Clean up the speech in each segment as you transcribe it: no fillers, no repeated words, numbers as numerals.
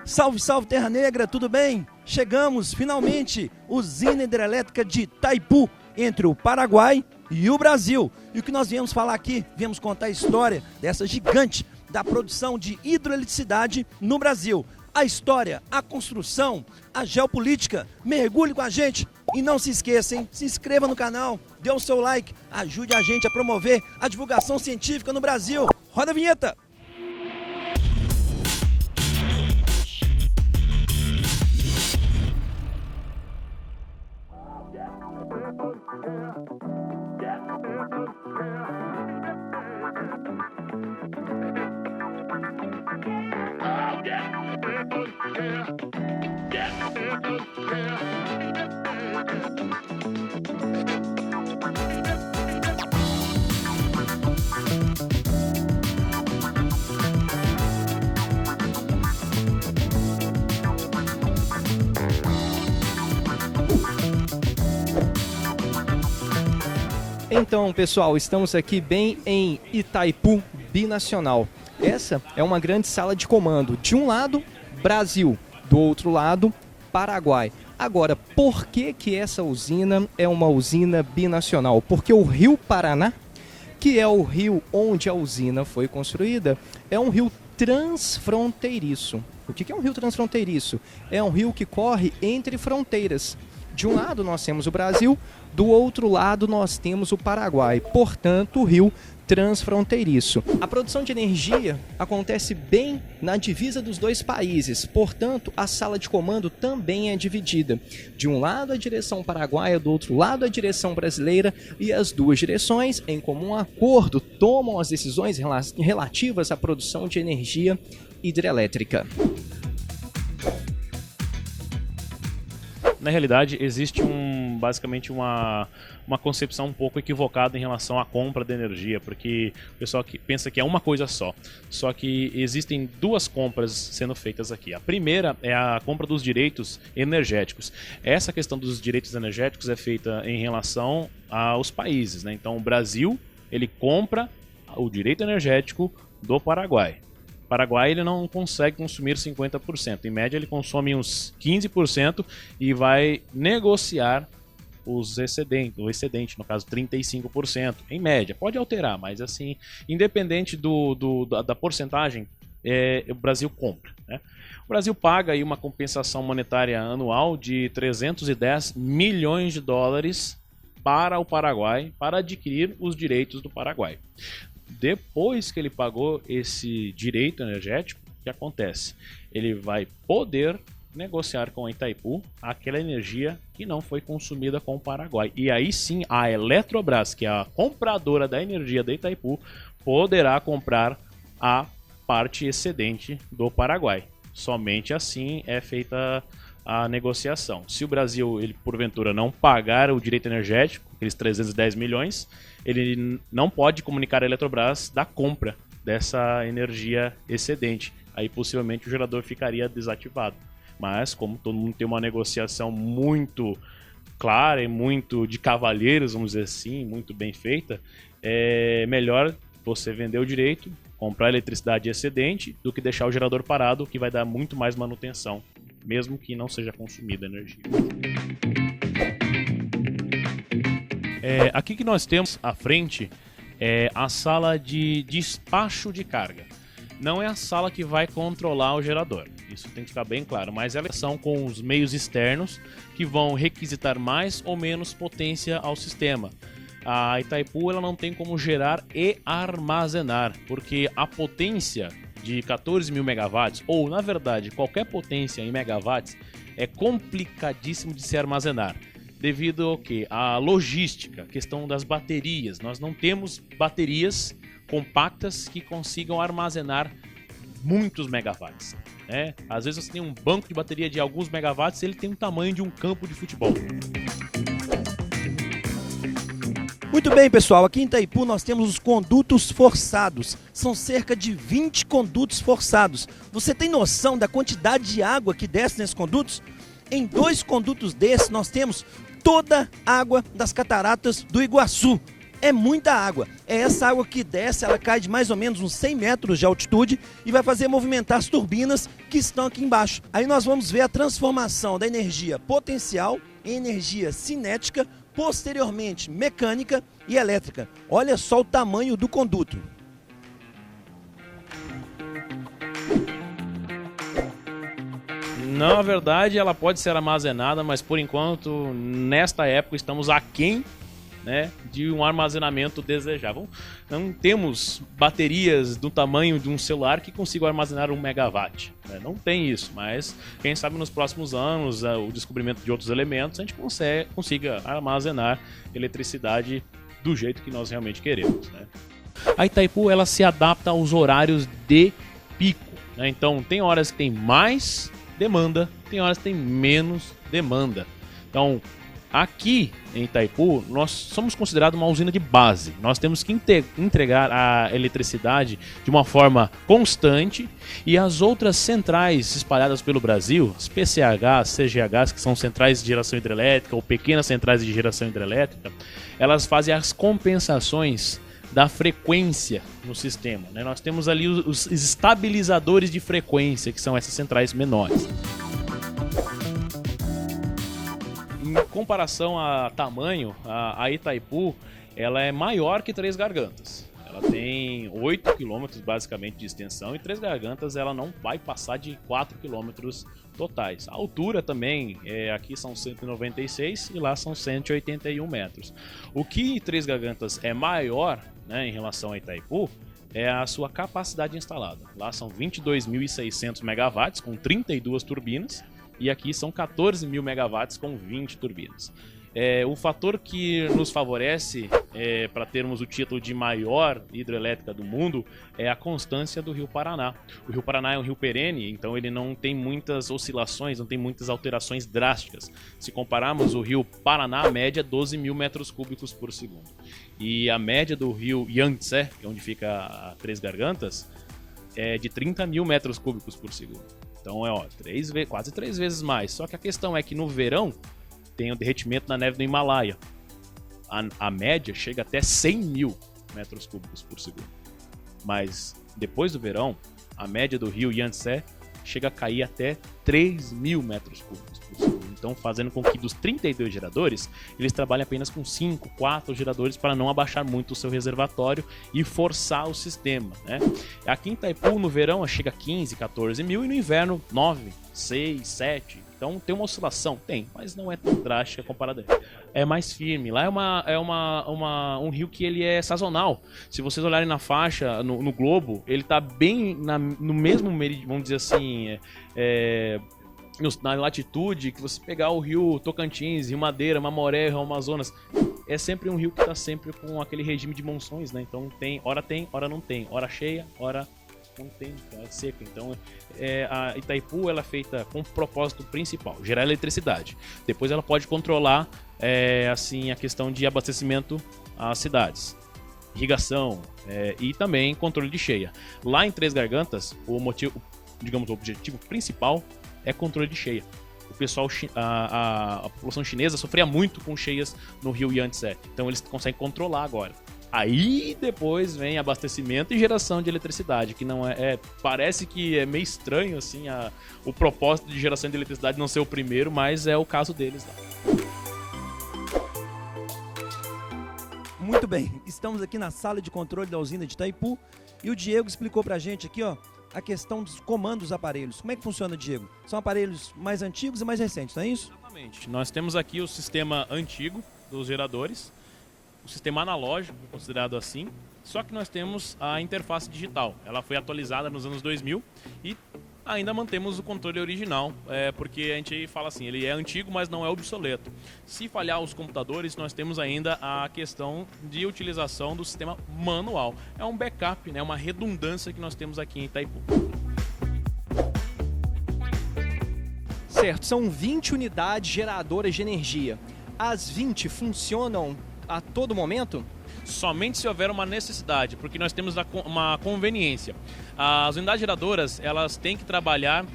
Salve, salve Terra Negra, tudo bem? Chegamos, finalmente, usina hidrelétrica de Itaipu, entre o Paraguai e o Brasil. E o que nós viemos falar aqui, viemos contar a história dessa gigante da produção de hidroeletricidade no Brasil. A história, a construção, a geopolítica. Mergulhe com a gente e não se esqueça, hein? Se inscreva no canal, dê o seu like, ajude a gente a promover a divulgação científica no Brasil. Roda a vinheta! Então, pessoal, estamos aqui bem em Itaipu Binacional. Essa é uma grande sala de comando. De um lado, Brasil. Do outro lado, Paraguai. Agora, por que essa usina é uma usina binacional? Porque o Rio Paraná, que é o rio onde a usina foi construída, é um rio transfronteiriço. O que é um rio transfronteiriço? É um rio que corre entre fronteiras. De um lado nós temos o Brasil, do outro lado nós temos o Paraguai, portanto o rio transfronteiriço. A produção de energia acontece bem na divisa dos dois países, portanto a sala de comando também é dividida. De um lado a direção paraguaia, do outro lado a direção brasileira, e as duas direções, em comum acordo, tomam as decisões relativas à produção de energia hidrelétrica. Na realidade, existe basicamente uma concepção um pouco equivocada em relação à compra de energia, porque o pessoal que pensa que é uma coisa só. Só que existem duas compras sendo feitas aqui. A primeira é a compra dos direitos energéticos. Essa questão dos direitos energéticos é feita em relação aos países, né? Então, o Brasil, ele compra o direito energético do Paraguai. O Paraguai ele não consegue consumir 50%. Em média, ele consome uns 15% e vai negociar o excedente, no caso 35%, em média. Pode alterar, mas assim, independente da porcentagem, o Brasil compra, né? O Brasil paga aí uma compensação monetária anual de 310 milhões de dólares para o Paraguai, para adquirir os direitos do Paraguai. Depois que ele pagou esse direito energético, o que acontece? Ele vai poder negociar com a Itaipu aquela energia que não foi consumida com o Paraguai. E aí sim, a Eletrobras, que é a compradora da energia da Itaipu, poderá comprar a parte excedente do Paraguai. Somente assim é feita a negociação. Se o Brasil, ele porventura não pagar o direito energético, aqueles 310 milhões, ele não pode comunicar à Eletrobras da compra dessa energia excedente. Aí possivelmente o gerador ficaria desativado. Mas como todo mundo tem uma negociação muito clara e muito de cavalheiros, vamos dizer assim, muito bem feita, é melhor você vender o direito, comprar eletricidade excedente, do que deixar o gerador parado, que vai dar muito mais manutenção, mesmo que não seja consumida energia. Aqui que nós temos à frente é a sala de despacho de carga. Não é a sala que vai controlar o gerador, isso tem que ficar bem claro, mas elas são com os meios externos que vão requisitar mais ou menos potência ao sistema. A Itaipu ela não tem como gerar e armazenar, porque a potência de 14 mil megawatts, ou na verdade qualquer potência em megawatts, é complicadíssimo de se armazenar. Devido ao que? A logística, questão das baterias. Nós não temos baterias compactas que consigam armazenar muitos megawatts, né? Às vezes você tem um banco de bateria de alguns megawatts, ele tem o tamanho de um campo de futebol. Muito bem, pessoal, aqui em Itaipu nós temos os condutos forçados. São cerca de 20 condutos forçados. Você tem noção da quantidade de água que desce nesses condutos? Em 2 condutos desses nós temos toda a água das cataratas do Iguaçu. É muita água. É essa água que desce, ela cai de mais ou menos uns 100 metros de altitude e vai fazer movimentar as turbinas que estão aqui embaixo. Aí nós vamos ver a transformação da energia potencial em energia cinética, posteriormente mecânica e elétrica. Olha só o tamanho do conduto. Na verdade, ela pode ser armazenada, mas por enquanto, nesta época, estamos aquém, né, de um armazenamento desejável. Não temos baterias do tamanho de um celular que consigam armazenar 1 megawatt. Né? Não tem isso, mas quem sabe nos próximos anos, o descobrimento de outros elementos, a gente consiga armazenar eletricidade do jeito que nós realmente queremos. Né? A Itaipu, ela se adapta aos horários de pico. Né? Então, tem horas que tem mais demanda, tem horas que tem menos demanda. Então, aqui em Itaipu, nós somos considerados uma usina de base. Nós temos que entregar a eletricidade de uma forma constante e as outras centrais espalhadas pelo Brasil, as PCH, CGHs, que são centrais de geração hidrelétrica ou pequenas centrais de geração hidrelétrica, elas fazem as compensações da frequência no sistema. Né? Nós temos ali os estabilizadores de frequência, que são essas centrais menores. Em comparação a tamanho, a Itaipu ela é maior que Três Gargantas. Ela tem 8 km basicamente de extensão e Três Gargantas ela não vai passar de 4 km totais. A altura também, aqui são 196 e lá são 181 metros. O que Três Gargantas é maior, né, em relação a Itaipu, é a sua capacidade instalada. Lá são 22.600 megawatts com 32 turbinas e aqui são 14.000 megawatts com 20 turbinas. O fator que nos favorece para termos o título de maior hidrelétrica do mundo é a constância do Rio Paraná. O Rio Paraná é um rio perene, então ele não tem muitas oscilações, não tem muitas alterações drásticas. Se compararmos o Rio Paraná, a média é 12.000 metros cúbicos por segundo. E a média do Rio Yangtze, que é onde fica a Três Gargantas, é de 30.000 metros cúbicos por segundo. Então quase 3 vezes mais. Só que a questão é que no verão tem o derretimento da neve do Himalaia. A média chega até 100.000 metros cúbicos por segundo. Mas depois do verão, a média do rio Yangtze chega a cair até 3.000 metros cúbicos por segundo. Então, fazendo com que dos 32 geradores, eles trabalhem apenas com 5, 4 geradores para não abaixar muito o seu reservatório e forçar o sistema. Né? Aqui em Itaipu, no verão, chega a 15, 14 mil e no inverno, 9, 6, 7. Então tem uma oscilação? Tem, mas não é tão drástica comparada a ele. É mais firme. Lá um rio que ele é sazonal. Se vocês olharem na faixa, no globo, ele está bem no mesmo meridiano, vamos dizer assim, na latitude que você pegar o rio Tocantins, Rio Madeira, Mamoré, Rio Amazonas. É sempre um rio que está sempre com aquele regime de monções, né? Então tem, hora não tem. Hora cheia, hora não tem, é seca. Então a Itaipu ela é feita com o propósito principal, gerar eletricidade. Depois ela pode controlar assim, a questão de abastecimento às cidades, irrigação e também controle de cheia. Lá em Três Gargantas, o objetivo principal é controle de cheia. O pessoal, a população chinesa sofria muito com cheias no rio Yangtze, então eles conseguem controlar agora. Aí depois vem abastecimento e geração de eletricidade, que não parece que é meio estranho assim o propósito de geração de eletricidade não ser o primeiro, mas é o caso deles lá. Muito bem, estamos aqui na sala de controle da usina de Itaipu e o Diego explicou pra gente aqui, ó, a questão dos comandos dos aparelhos. Como é que funciona, Diego? São aparelhos mais antigos e mais recentes, não é isso? Exatamente. Nós temos aqui o sistema antigo dos geradores, o sistema analógico, considerado assim, só que nós temos a interface digital. Ela foi atualizada nos anos 2000 e ainda mantemos o controle original, porque a gente fala assim, ele é antigo, mas não é obsoleto. Se falhar os computadores, nós temos ainda a questão de utilização do sistema manual. É um backup, né, uma redundância que nós temos aqui em Itaipu. Certo, são 20 unidades geradoras de energia. As 20 funcionam a todo momento? Somente se houver uma necessidade, porque nós temos uma conveniência. As unidades geradoras, elas têm que trabalhar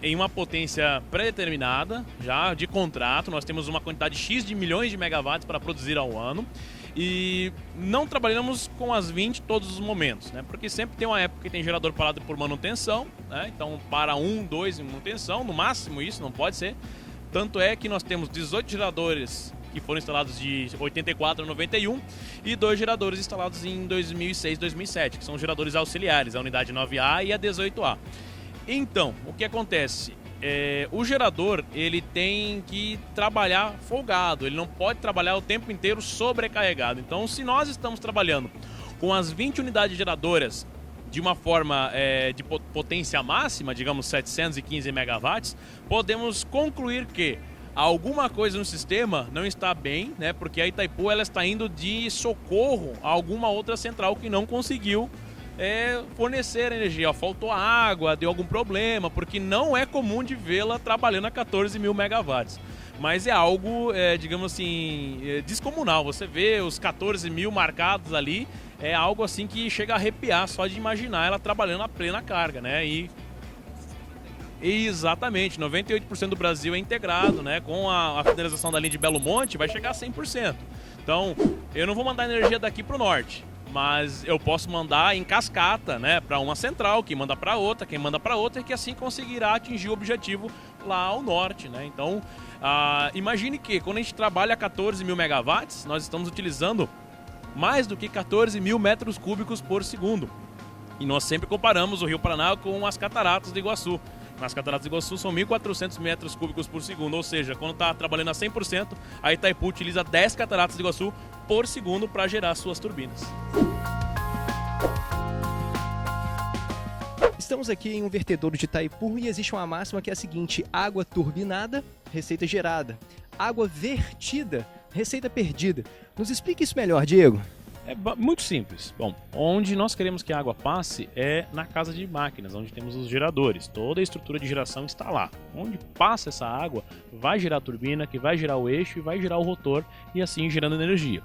em uma potência pré-determinada, já de contrato. Nós temos uma quantidade X de milhões de megawatts para produzir ao ano. E não trabalhamos com as 20 todos os momentos, né? Porque sempre tem uma época que tem gerador parado por manutenção, né? Então para 1, 2 em manutenção, no máximo isso, não pode ser. Tanto é que nós temos 18 geradores que foram instalados de 84 a 91 e 2 geradores instalados em 2006 e 2007, que são geradores auxiliares, a unidade 9A e a 18A. Então, o que acontece? O gerador ele tem que trabalhar folgado, ele não pode trabalhar o tempo inteiro sobrecarregado. Então, se nós estamos trabalhando com as 20 unidades geradoras de uma forma de potência máxima, digamos 715 megawatts, podemos concluir que alguma coisa no sistema não está bem, né? Porque a Itaipu ela está indo de socorro a alguma outra central que não conseguiu fornecer energia. Faltou água, deu algum problema, porque não é comum de vê-la trabalhando a 14 mil megawatts. Mas é algo, digamos assim, descomunal. Você vê os 14 mil marcados ali, é algo assim que chega a arrepiar só de imaginar ela trabalhando a plena carga, né? Exatamente, 98% do Brasil é integrado, né? Com a fidelização da linha de Belo Monte vai chegar a 100%. Então, eu não vou mandar energia daqui para o norte, mas eu posso mandar em cascata, né? Para uma central, que manda para outra, quem manda para outra, e que assim conseguirá atingir o objetivo lá ao norte, né? Então, imagine que quando a gente trabalha a 14 mil megawatts, nós estamos utilizando mais do que 14 mil metros cúbicos por segundo. E nós sempre comparamos o Rio Paraná com as cataratas do Iguaçu. Nas cataratas do Iguaçu são 1.400 metros cúbicos por segundo, ou seja, quando está trabalhando a 100%, a Itaipu utiliza 10 cataratas do Iguaçu por segundo para gerar suas turbinas. Estamos aqui em um vertedouro de Itaipu e existe uma máxima que é a seguinte: água turbinada, receita gerada; água vertida, receita perdida. Nos explique isso melhor, Diego. É muito simples. Bom, onde nós queremos que a água passe é na casa de máquinas, onde temos os geradores. Toda a estrutura de geração está lá. Onde passa essa água, vai gerar a turbina, que vai gerar o eixo e vai gerar o rotor, e assim gerando energia.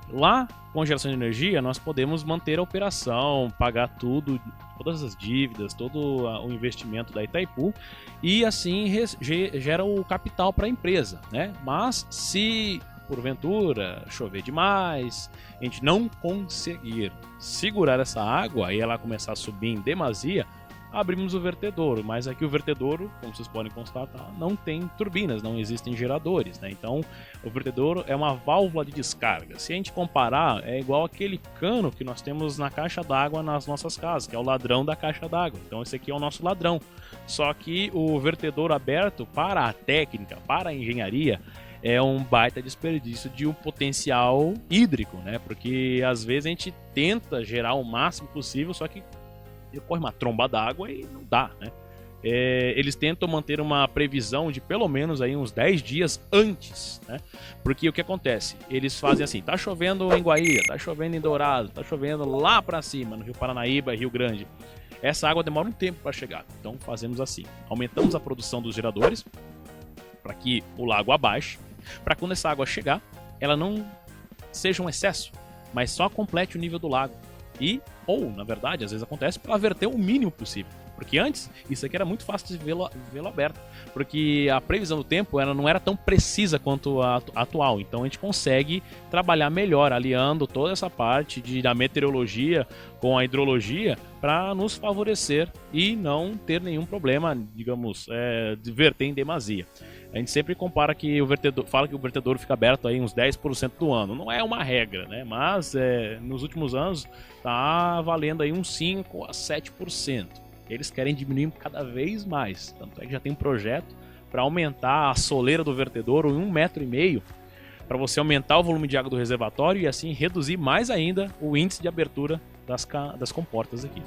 Lá, com a geração de energia, nós podemos manter a operação, pagar tudo, todas as dívidas, todo o investimento da Itaipu, e assim gera o capital para a empresa, né? Mas se porventura chover demais, a gente não conseguir segurar essa água e ela começar a subir em demasia, abrimos o vertedouro. Mas aqui o vertedouro, como vocês podem constatar, não tem turbinas, não existem geradores, né? Então o vertedouro é uma válvula de descarga. Se a gente comparar, é igual aquele cano que nós temos na caixa d'água nas nossas casas, que é o ladrão da caixa d'água. Então esse aqui é o nosso ladrão. Só que o vertedouro aberto, para a técnica, para a engenharia, é um baita desperdício de um potencial hídrico, né? Porque às vezes a gente tenta gerar o máximo possível, só que ocorre uma tromba d'água e não dá, né? Eles tentam manter uma previsão de pelo menos aí uns 10 dias antes, né? Porque o que acontece? Eles fazem assim: tá chovendo em Guaíra, tá chovendo em Dourado, tá chovendo lá para cima, no Rio Paranaíba, Rio Grande. Essa água demora um tempo para chegar. Então fazemos assim: aumentamos a produção dos geradores para que o lago abaixe, para quando essa água chegar, ela não seja um excesso, mas só complete o nível do lago. Ou, na verdade, às vezes acontece para verter o mínimo possível. Porque antes, isso aqui era muito fácil de vê-lo aberto. Porque a previsão do tempo ela não era tão precisa quanto a atual. Então a gente consegue trabalhar melhor, aliando toda essa parte da meteorologia com a hidrologia para nos favorecer e não ter nenhum problema, digamos, de verter em demasia. A gente sempre compara que fala que o vertedouro fica aberto aí uns 10% do ano. Não é uma regra, né? Mas nos últimos anos tá valendo aí uns 5 a 7%. Eles querem diminuir cada vez mais. Tanto é que já tem um projeto para aumentar a soleira do vertedouro em 1,5 metro, para você aumentar o volume de água do reservatório e assim reduzir mais ainda o índice de abertura das comportas aqui.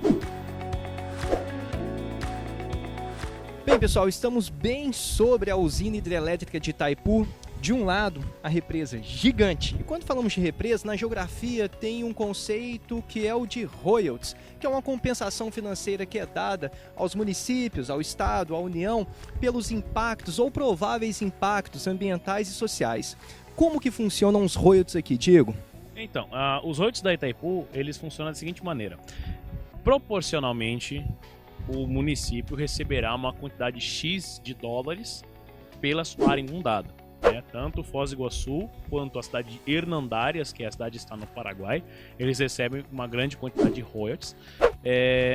Bem, pessoal, estamos bem sobre a usina hidrelétrica de Itaipu. De um lado, a represa gigante. E quando falamos de represa, na geografia tem um conceito que é o de royalties, que é uma compensação financeira que é dada aos municípios, ao Estado, à União, pelos impactos ou prováveis impactos ambientais e sociais. Como que funcionam os royalties aqui, Diego? Então, os royalties da Itaipu, eles funcionam da seguinte maneira. Proporcionalmente, o município receberá uma quantidade X de dólares pela sua área inundada. né? Tanto Foz do Iguaçu quanto a cidade de Hernandárias, que é a cidade que está no Paraguai, eles recebem uma grande quantidade de royalties.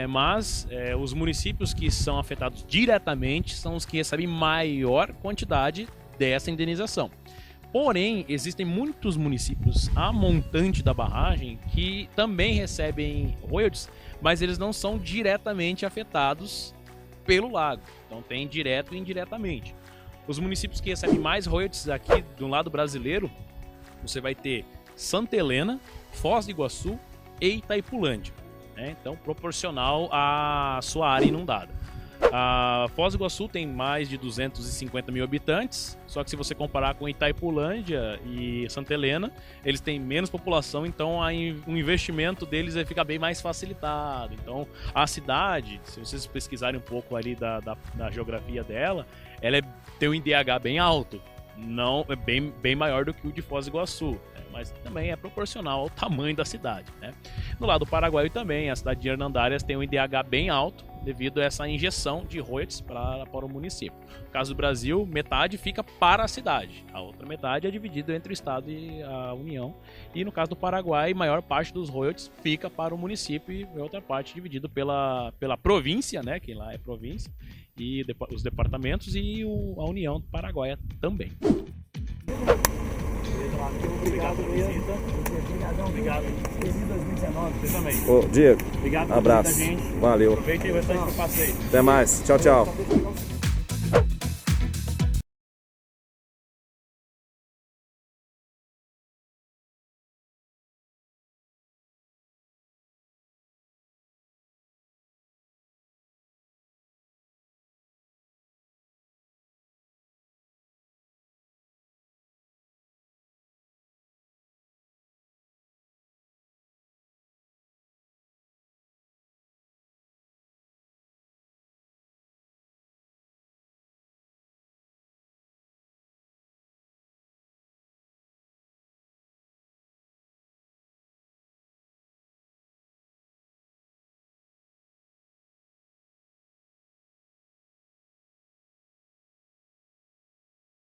Mas os municípios que são afetados diretamente são os que recebem maior quantidade dessa indenização. Porém, existem muitos municípios a montante da barragem que também recebem royalties, mas eles não são diretamente afetados pelo lago. Então tem direto e indiretamente. Os municípios que recebem mais royalties aqui do lado brasileiro, você vai ter Santa Helena, Foz do Iguaçu e Itaipulândia, né? Então proporcional à sua área inundada. A Foz do Iguaçu tem mais de 250 mil habitantes, só que se você comparar com Itaipulândia e Santa Helena, eles têm menos população, então o investimento deles fica bem mais facilitado. Então a cidade, se vocês pesquisarem um pouco ali da geografia dela, ela tem um IDH bem alto, não é bem maior do que o de Foz do Iguaçu, né? Mas também é proporcional ao tamanho da cidade, né? No lado paraguaio também, a cidade de Hernandárias tem um IDH bem alto, devido a essa injeção de royalties para o município. No caso do Brasil, metade fica para a cidade, a outra metade é dividida entre o Estado e a União. E no caso do Paraguai, maior parte dos royalties fica para o município e outra parte dividida pela província, né, que lá é província, e os departamentos e a União do Paraguai também. Obrigado mesmo. Obrigado. Feliz 2019. Você também. Ô, Diego, Obrigado por abraço. gente. Valeu. Aproveita e o restante do passeio. Até mais. Tchau, tchau.